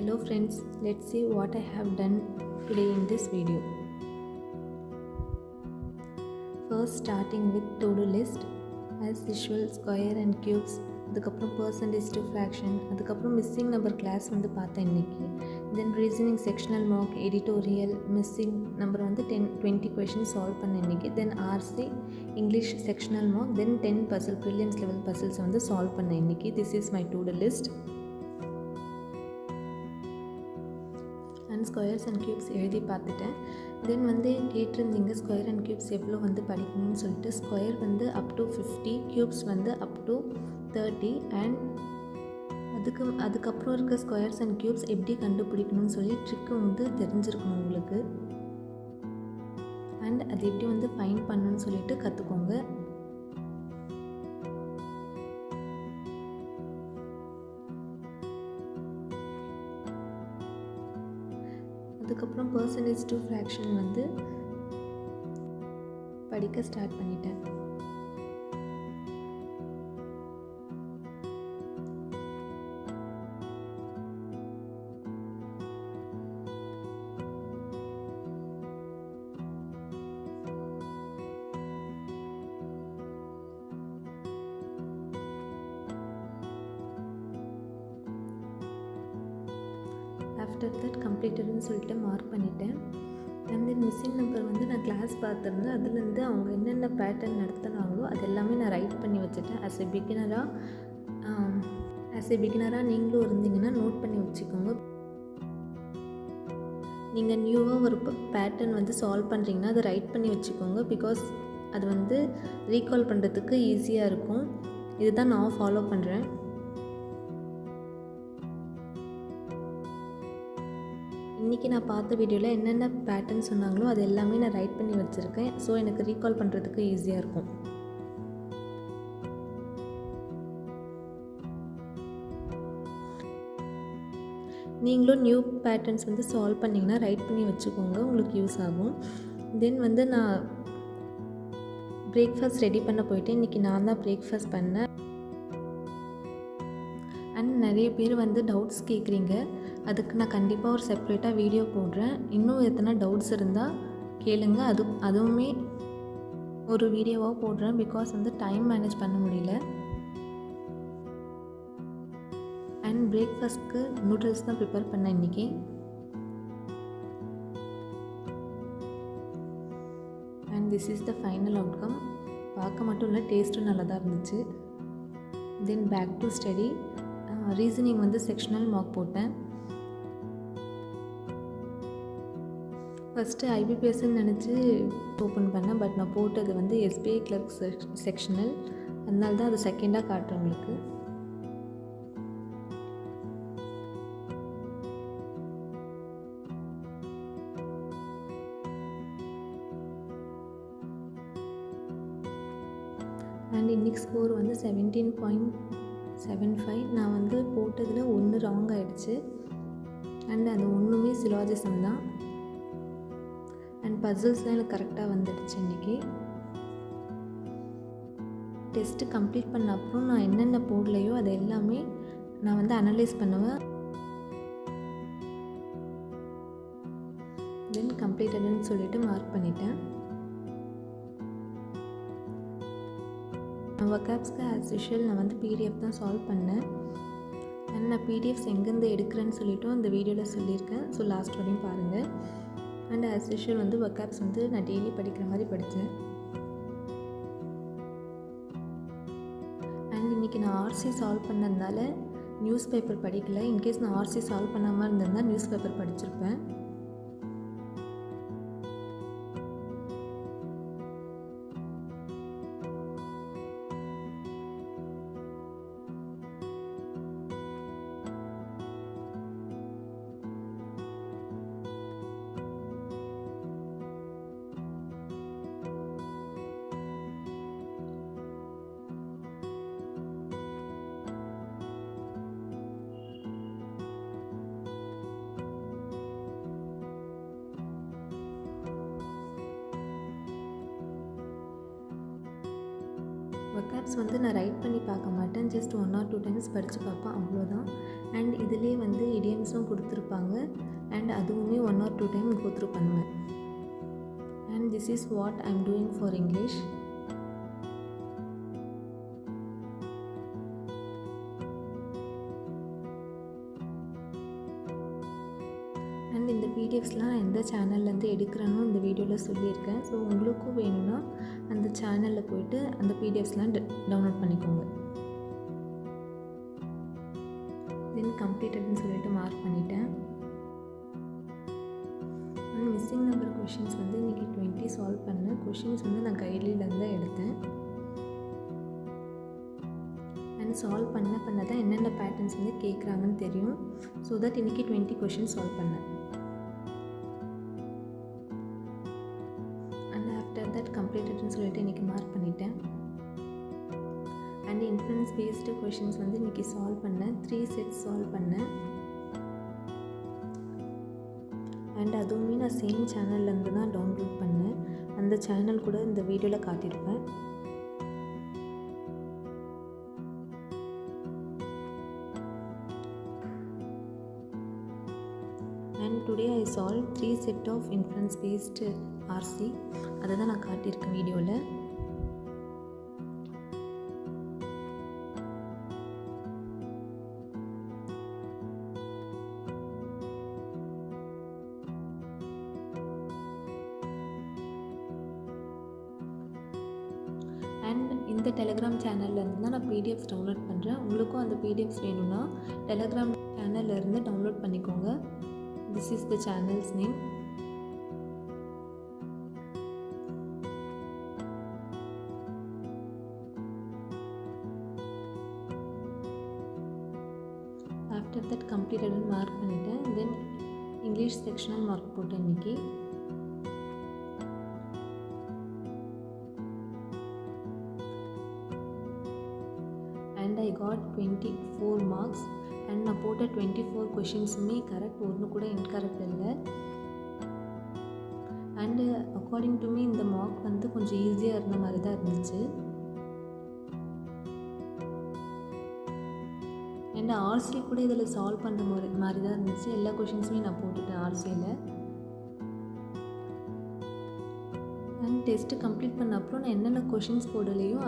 Hello friends, let's see what I have done today in this video. First starting with to-do list. As usual square and cubes, அதுக்கப்புறம் percentage to fraction, அதுக்கப்புறம் missing number class வந்து பார்த்தேன் இன்னைக்கு. Then reasoning sectional mock, editorial, missing number வந்து 10-20 questions solve பண்ணேன் இன்னைக்கு. Then RC English sectional mock, then 10 puzzle prelims level puzzles வந்து solve பண்ணேன் இன்னைக்கு. This is my to-do list. And squares and cubes எழுதி பார்த்துட்டேன். தென் வந்து கேட்டிருந்தீங்க ஸ்கொயர் அண்ட் க்யூப்ஸ் எவ்வளோ வந்து படிக்கணும்னு சொல்லிட்டு. ஸ்கொயர் வந்து அப் டு 50, க்யூப்ஸ் வந்து அப் டு 30 அண்ட் அதுக்கப்புறம் இருக்க ஸ்கொயர்ஸ் அண்ட் க்யூப்ஸ் எப்படி கண்டுபிடிக்கணும்னு சொல்லி ட்ரிக்கு வந்து தெரிஞ்சிருக்கணும் உங்களுக்கு. அண்ட் அது எப்படி வந்து ஃபைண்ட் பண்ணணும்னு சொல்லிட்டு கற்றுக்கோங்க. அதுக்கப்புறம் பர்சன்டேஜ் டு ஃப்ராக்ஷன் வந்து படிக்க ஸ்டார்ட் பண்ணிட்டேன். ஆஃப்டர் தட் கம்ப்ளீட்டட்னு சொல்லிட்டு மார்க் பண்ணிட்டேன். அண்ட் தென் மிஸ்ஸிங் நம்பர் வந்து நான் கிளாஸ் பார்த்துருந்தேன். அதுலேருந்து அவங்க என்னென்ன பேட்டர்ன் நடத்துனாங்களோ அது எல்லாமே நான் ரைட் பண்ணி வச்சுட்டேன். ஆஸ் எ பிகினராக நீங்களும் இருந்தீங்கன்னா நோட் பண்ணி வச்சுக்கோங்க. நீங்கள் நியூவாக ஒரு பேட்டர்ன் வந்து சால்வ் பண்ணுறீங்கன்னா அதை ரைட் பண்ணி வச்சுக்கோங்க. பிகாஸ் அது வந்து ரீகால் பண்ணுறதுக்கு ஈஸியாக இருக்கும். இதுதான் நான் ஃபாலோ பண்ணுறேன். இன்றைக்கி நான் பார்த்த வீடியோவில் என்னென்ன பேட்டர்ன் சொன்னாங்களோ அது எல்லாமே நான் ரைட் பண்ணி வச்சுருக்கேன். ஸோ எனக்கு ரீகால் பண்ணுறதுக்கு ஈஸியாக இருக்கும். நீங்களும் நியூ பேட்டர்ன்ஸ் வந்து சால்வ் பண்ணிங்கன்னா ரைட் பண்ணி வச்சுக்கோங்க, உங்களுக்கு யூஸ் ஆகும். தென் வந்து நான் பிரேக்ஃபாஸ்ட் ரெடி பண்ண போயிட்டு இன்றைக்கி நான் தான் பிரேக்ஃபாஸ்ட் பண்ணேன். அண்ட் நிறைய பேர் வந்து டவுட்ஸ் கேட்குறீங்க. அதுக்கு நான் கண்டிப்பாக ஒரு செப்ரேட்டாக வீடியோ போடுறேன். இன்னும் எத்தனை டவுட்ஸ் இருந்தால் கேளுங்க, அதுவுமே ஒரு வீடியோவாக போடுறேன். பிகாஸ் வந்து டைம் மேனேஜ் பண்ண முடியல. அண்ட் பிரேக்ஃபாஸ்ட்க்கு நூடுல்ஸ் தான் ப்ரிப்பேர் பண்ணேன் இன்றைக்கி. And this is the final outcome. பார்க்க மட்டும் இல்லை, டேஸ்ட்டும் நல்லா தான் இருந்துச்சு. Then back to study. Reasoning வந்து செக்ஷனல் மார்க் போட்டேன். ஃபஸ்ட்டு ஐபிபிஎஸ்ன்னு நினச்சி ஓப்பன் பண்ணேன். பட் நான் போட்டது வந்து எஸ்பிஐ கிளர்க் செக்ஷனல். அதனால தான் அது செகண்டாக காட்டுறேன் உங்களுக்கு. அண்ட் இன்னைக்கு ஸ்கோர் வந்து 17.75. நான் வந்து போட்டதில் 1 ராங் ஆகிடுச்சு. அண்ட் அது ஒன்றுமே சிலாஜிசம் தான். அண்ட் பசில்ஸ்லாம் எனக்கு கரெக்டாக வந்துடுச்சு. இன்றைக்கி டெஸ்ட்டு கம்ப்ளீட் பண்ண அப்புறம் நான் என்னென்ன போடலையோ அதை எல்லாமே நான் வந்து அனலைஸ் பண்ணுவேன். தென் கம்ப்ளீட்டடுன்னு சொல்லிட்டு மார்க் பண்ணிட்டேன். வொக்காப்ஸ்க்கு ஆஸ் யூஷுவல் நான் வந்து பிடிஎஃப் தான் சால்வ் பண்ணேன். அண்ட் நான் பிடிஎஃப்ஸ் எங்கேருந்து எடுக்கிறேன்னு சொல்லிவிட்டு அந்த வீடியோவில் சொல்லியிருக்கேன். ஸோ லாஸ்ட் வரையும் பாருங்கள். அண்ட் ஆஸ் யூஷுவல் வந்து வொக்காப்ஸ் வந்து நான் டெய்லி படிக்கிற மாதிரி படித்தேன். அண்ட் இன்றைக்கி நான் ஆர்சி சால்வ் பண்ணதுனால நியூஸ் பேப்பர் படிக்கலை. இன்கேஸ் நான் ஆர்சி சால்வ் பண்ணாமல் இருந்திருந்தால் நியூஸ் பேப்பர் படிச்சிருப்பேன். வொக்காப்ஸ் வந்து நான் ரைட் பண்ணி பார்க்க மாட்டேன். ஜஸ்ட் 1 or 2 டைம்ஸ் படித்து பார்ப்பேன், அவ்வளோதான். அண்ட் இதிலே வந்து இடியம் ஹிண்ட்ஸும் கொடுத்துருப்பாங்க. அண்ட் அதுவுமே 1 or 2 டைம் கோ த்ரூ பண்ணுவேன். And this is what I am doing for English. And இந்த பிடிஎஃப்ஸ்லாம் நான் எந்த சேனல்லேருந்து எடுக்கிறேனோ இந்த வீடியோவில் சொல்லியிருக்கேன். ஸோ உங்களுக்கும் வேணும்னா அந்த சேனலில் போய்ட்டு அந்த பிடிஎஃப்ஸ்லாம் டவுன்லோட் பண்ணிக்கோங்க. தென் கம்ப்ளீட்டட்னு சொல்லிட்டு மார்க் பண்ணிட்டேன். அண்ட் மிஸ்ஸிங் நம்பர் கொஷின்ஸ் வந்து இன்றைக்கி 20 சால்வ் பண்ணேன். கொஷின்ஸ் வந்து நான் கைட்லிலேருந்து தான் எடுத்தேன். அண்ட் சால்வ் பண்ண தான் என்னென்ன பேட்டர்ன்ஸ் வந்து கேட்குறாங்கன்னு தெரியும். ஸோ தட் இன்றைக்கி 20 கொஷின்ஸ் சால்வ் பண்ணேன். ஆஃப்டர் தட் கம்ப்ளீட்டட்னு சொல்லிட்டு இன்றைக்கி மார்க் பண்ணிட்டேன். அண்ட் இன்ஃப்ளூயன்ஸ் பேஸ்டு கொஷின்ஸ் வந்து இன்றைக்கி சால்வ் பண்ணேன். 3 செட்ஸ் சால்வ் பண்ணேன். அண்ட் அதுவுமே நான் சேம் சேனல்லேருந்து தான் டவுன்லோட் பண்ணேன். அந்த சேனல் கூட இந்த வீடியோவில் காட்டியிருப்பேன். And today I solve 3 set of inference based RC. அதை தான் நான் காட்டியிருக்கேன் வீடியோவில். அண்ட் இந்த டெலகிராம் சேனல்லேருந்து தான் நான் பிடிஎஃப்ஸ் டவுன்லோட் பண்ணுறேன். உங்களுக்கும் அந்த பிடிஎஃப்ஸ் வேணும்னா டெலகிராம் சேனல்லேருந்து டவுன்லோட் பண்ணிக்கோங்க. This is the channel's name. After that கம்ப்ளீட்டட்னு மார்க் பண்ணிட்டேன். தென் இங்கிலீஷ் செக்ஷனல் மார்க் போட்டேன் இன்றைக்கி. And I got 24 marks. And நான் போட்ட 24 கொஷின்ஸுமே கரெக்ட், ஒன்று கூட இன்கரெக்ட் இல்லை. அண்டு அக்கார்டிங் டு மீ இந்த மார்க் வந்து கொஞ்சம் ஈஸியாக இருந்த மாதிரி தான் இருந்துச்சு. அண்ட் ஆர்சி கூட இதில் சால்வ் பண்ணுற மாதிரி தான் இருந்துச்சு. எல்லா கொஷின்ஸுமே நான் போட்டுட்டேன் ஆர்சியில். அண்ட் டெஸ்ட்டு கம்ப்ளீட் பண்ண அப்புறம் நான் என்னென்ன கொஷின்ஸ் போடலையோ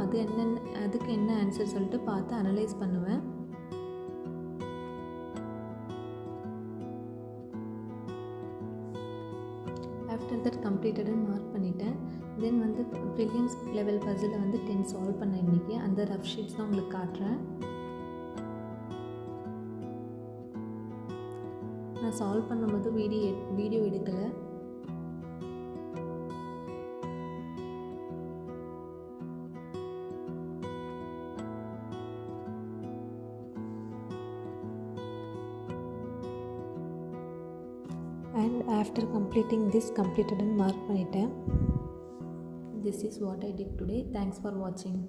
அதுக்கு என்ன ஆன்சர் சொல்லிட்டு பார்த்து அனலைஸ் பண்ணுவேன். ஆஃப்டர் தட் கம்ப்ளீட்டட்னு மார்க் பண்ணிட்டேன். தென் வந்து ப்ரிலியம்ஸ் லெவல் பசில் வந்து 10 சால்வ் பண்ணேன் இன்றைக்கி. அந்த ரஃப் ஷீட்ஸ் தான் உங்களுக்கு காட்டுறேன். நான் சால்வ் பண்ணும்போது வீடியோ எடுக்கலை. அண்ட் ஆஃப்டர் கம்ப்ளீட்டிங் திஸ் கம்ப்ளீட்டட்னு மார்க் பண்ணிட்டேன். This is what I did today. Thanks for வாட்சிங்.